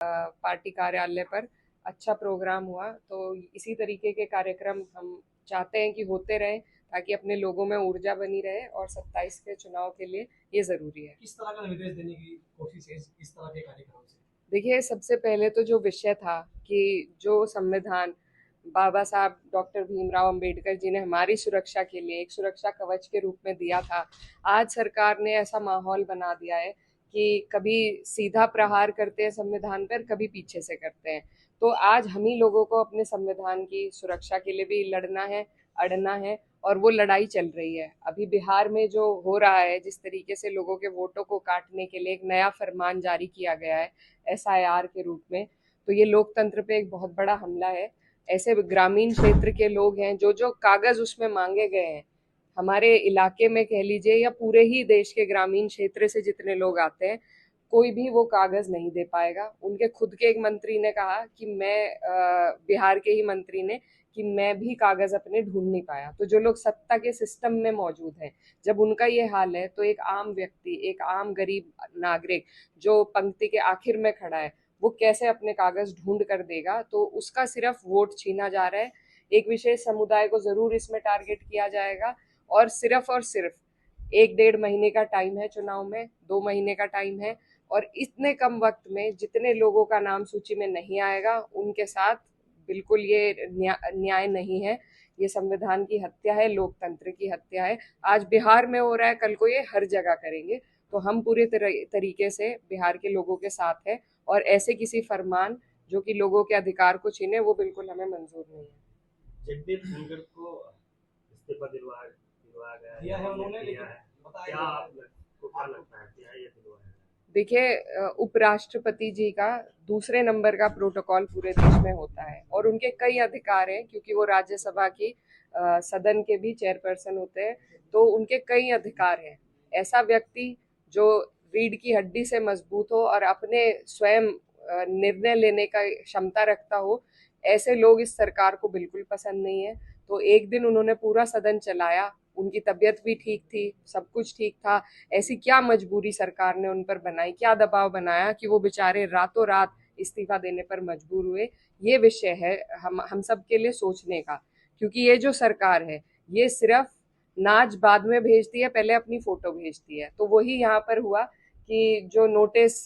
Party कार्यालय पर अच्छा प्रोग्राम हुआ। तो इसी तरीके के कार्यक्रम हम चाहते हैं कि होते रहें, ताकि अपने लोगों में ऊर्जा बनी रहे, और 27 के चुनाव के लिए ये ज़रूरी है। किस तरह का निर्देश देने की कोशिश है इस तरह के कार्यक्रम से? देखिए, सबसे पहले तो जो विषय था कि जो संविधान बाबा साहब डॉक्टर भीमराव अंबेडकर जी ने हमारी सुरक्षा के लिए एक सुरक्षा कवच के रूप में दिया था, आज सरकार ने ऐसा माहौल बना दिया है कि कभी सीधा प्रहार करते हैं संविधान पर, कभी पीछे से करते हैं। तो आज हम ही लोगों को अपने संविधान की सुरक्षा के लिए भी लड़ना है, अड़ना है, और वो लड़ाई चल रही है। अभी बिहार में जो हो रहा है, जिस तरीके से लोगों के वोटों को काटने के लिए एक नया फरमान जारी किया गया है एसआईआर के रूप में, तो ये लोकतंत्र पे एक बहुत बड़ा हमला है। ऐसे ग्रामीण क्षेत्र के लोग हैं, जो जो कागज उसमें मांगे गए हैं, हमारे इलाके में कह लीजिए या पूरे ही देश के ग्रामीण क्षेत्र से जितने लोग आते हैं, कोई भी वो कागज नहीं दे पाएगा। उनके खुद के एक मंत्री ने कहा कि बिहार के ही मंत्री ने, कि मैं भी कागज अपने ढूंढ नहीं पाया। तो जो लोग सत्ता के सिस्टम में मौजूद हैं, जब उनका ये हाल है, तो एक आम व्यक्ति, एक आम गरीब नागरिक जो पंक्ति के आखिर में खड़ा है, वो कैसे अपने कागज ढूंढ कर देगा? तो उसका सिर्फ वोट छीना जा रहा है। एक विशेष समुदाय को जरूर इसमें टारगेट किया जाएगा, और सिर्फ 1 डेढ़ महीने का टाइम है चुनाव में, 2 महीने का टाइम है, और इतने कम वक्त में जितने लोगों का नाम सूची में नहीं आएगा, उनके साथ बिल्कुल ये न्याय नहीं है। ये संविधान की हत्या है, लोकतंत्र की हत्या है। आज बिहार में हो रहा है, कल को ये हर जगह करेंगे। तो हम पूरे तरीके से बिहार के लोगों के साथ हैं, और ऐसे किसी फरमान जो कि लोगों के अधिकार को छीने, वो बिल्कुल हमें मंजूर नहीं है। जगदीप धनखड़ को इस्तीफा दिलवाया गया दिया है उन्होंने, दिया लेकिन है। बताया क्या जा रहा है आपको क्या लगता है क्या ये दिलवाया है? देखिए, उपराष्ट्रपति जी का दूसरे नंबर का प्रोटोकॉल पूरे देश में होता है, और उनके कई अधिकार हैं, क्योंकि वो राज्यसभा की सदन के भी चेयरपर्सन होते हैं। तो उनके कई अधिकार हैं। ऐसा व्यक्ति जो रीढ़ की हड्डी से मजबूत हो और अपने स्वयं निर्णय लेने का क्षमता रखता हो, ऐसे लोग इस सरकार को बिल्कुल पसंद नहीं है। तो एक दिन उन्होंने पूरा सदन चलाया, उनकी तबीयत भी ठीक थी, सब कुछ ठीक था। ऐसी क्या मजबूरी सरकार ने उन पर बनाई, क्या दबाव बनाया कि वो बेचारे रातों रात इस्तीफा देने पर मजबूर हुए? ये विषय है हम सब के लिए सोचने का, क्योंकि ये जो सरकार है, ये सिर्फ नाच बाद में भेजती है, पहले अपनी फोटो भेजती है। तो वही यहाँ पर हुआ कि जो नोटिस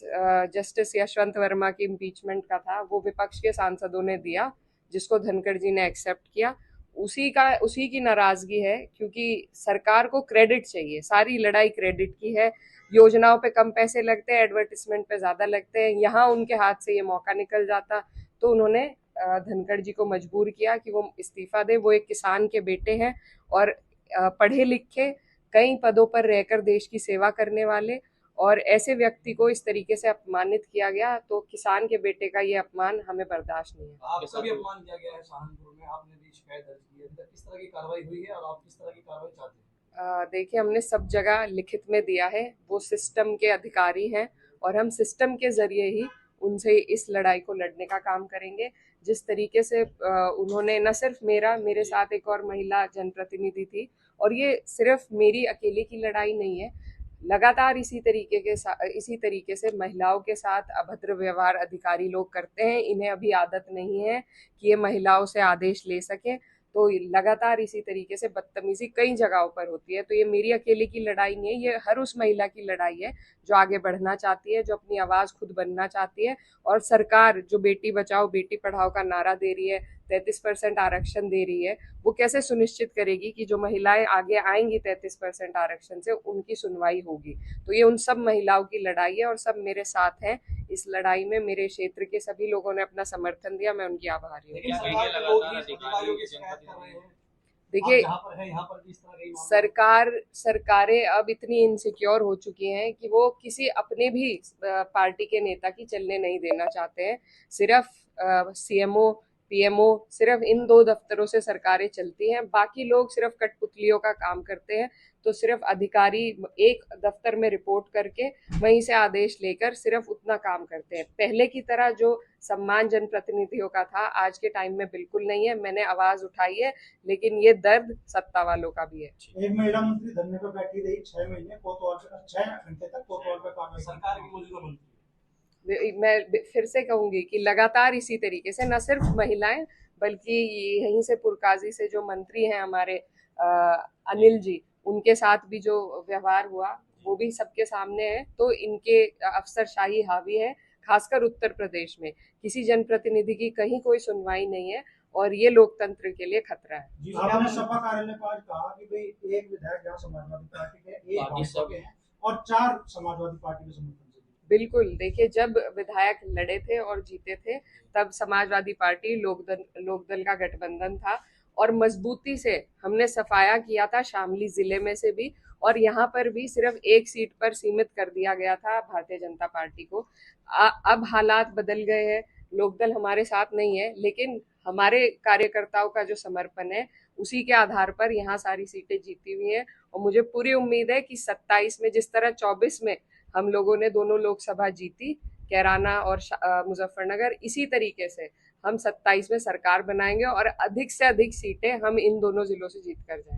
जस्टिस यशवंत वर्मा की इम्पीचमेंट का था, वो विपक्ष के सांसदों ने दिया, जिसको धनखड़ जी ने एक्सेप्ट किया। उसी की नाराजगी है, क्योंकि सरकार को क्रेडिट चाहिए, सारी लड़ाई क्रेडिट की है। योजनाओं पे कम पैसे लगते हैं, एडवर्टिजमेंट पे ज्यादा लगते हैं। यहाँ उनके हाथ से ये मौका निकल जाता, तो उन्होंने धनखड़ जी को मजबूर किया कि वो इस्तीफा दे। वो एक किसान के बेटे हैं, और पढ़े लिखे, कई पदों पर रहकर देश की सेवा करने वाले, और ऐसे व्यक्ति को इस तरीके से अपमानित किया गया, तो किसान के बेटे का ये अपमान हमें बर्दाश्त नहीं है। आपका भी अपमान किया गया है सहारनपुर में, आपने भी शिकायत दर्ज की है, तो किस तरह की कार्रवाई हुई है और आप किस तरह की कार्रवाई चाहते हैं? देखिए, हमने सब जगह लिखित में दिया है, वो सिस्टम के अधिकारी हैं, और हम सिस्टम के जरिए ही उनसे इस लड़ाई को लड़ने का काम करेंगे। जिस तरीके से उन्होंने न सिर्फ मेरे साथ एक और महिला जनप्रतिनिधि थी, और ये सिर्फ मेरी अकेले की लड़ाई नहीं है। लगातार इसी तरीके से महिलाओं के साथ अभद्र व्यवहार अधिकारी लोग करते हैं। इन्हें अभी आदत नहीं है कि ये महिलाओं से आदेश ले सकें। तो लगातार इसी तरीके से बदतमीजी कई जगहों पर होती है। तो ये मेरी अकेले की लड़ाई नहीं है, ये हर उस महिला की लड़ाई है जो आगे बढ़ना चाहती है, जो अपनी आवाज खुद बनना चाहती है। और सरकार जो बेटी बचाओ बेटी पढ़ाओ का नारा दे रही है, 33% आरक्षण दे रही है, वो कैसे सुनिश्चित करेगी कि जो महिलाएं आगे आएंगी 33% आरक्षण से, उनकी सुनवाई होगी? तो ये उन सब महिलाओं की लड़ाई है, और सब मेरे साथ हैं इस लड़ाई में। मेरे क्षेत्र के सभी लोगों ने अपना समर्थन दिया, मैं उनकी आभारी हूँ। देखिए, सरकारें अब इतनी इनसिक्योर हो चुकी हैं कि वो किसी अपने भी पार्टी के नेता की चलने नहीं देना चाहते हैं। सिर्फ सीएमओ, पीएमओ, सिर्फ इन 2 दफ्तरों से सरकारें चलती हैं। बाकी लोग सिर्फ कठपुतलियों का काम करते हैं। तो सिर्फ अधिकारी एक दफ्तर में रिपोर्ट करके वहीं से आदेश लेकर सिर्फ उतना काम करते हैं। पहले की तरह जो सम्मान जनप्रतिनिधियों का था, आज के टाइम में बिल्कुल नहीं है। मैंने आवाज उठाई है, लेकिन ये दर्द सत्ता वालों का भी है। एक महिला मंत्री धरने पर बैठी रही 6 महीने, 6 घंटे तक कोतवाल पे कार्रवाई। सरकार की मौजूदा मंत्री मैं फिर से कहूंगी कि लगातार इसी तरीके से न सिर्फ महिलाएं बल्कि यहीं से पुरकाजी से जो मंत्री हैं हमारे अनिल जी, उनके साथ भी जो व्यवहार हुआ वो भी सबके सामने है। तो इनके अफसरशाही हावी है, खासकर उत्तर प्रदेश में किसी जनप्रतिनिधि की कहीं कोई सुनवाई नहीं है और ये लोकतंत्र के लिए खतरा है। जी, आपने सपा कार्यालय को आज कहा कि भाई एक विधायक यहाँ समाजवादी पार्टी के, एक भाजपा के हैं और 4 समाजवादी पार्टी के समर्थन से। बिल्कुल, देखिए जब विधायक लड़े थे और जीते थे तब समाजवादी पार्टी लोकदल का गठबंधन था और मजबूती से हमने सफाया किया था शामली जिले में से भी, और यहाँ पर भी सिर्फ एक सीट पर सीमित कर दिया गया था भारतीय जनता पार्टी को। अब हालात बदल गए हैं, लोकदल हमारे साथ नहीं है, लेकिन हमारे कार्यकर्ताओं का जो समर्पण है उसी के आधार पर यहाँ सारी सीटें जीती हुई हैं और मुझे पूरी उम्मीद है कि 27 में जिस तरह 24 में हम लोगों ने दोनों लोकसभा जीती, कैराना और मुजफ्फरनगर, इसी तरीके से हम 27 में सरकार बनाएंगे और अधिक से अधिक सीटें हम इन दोनों जिलों से जीत कर जाएंगे।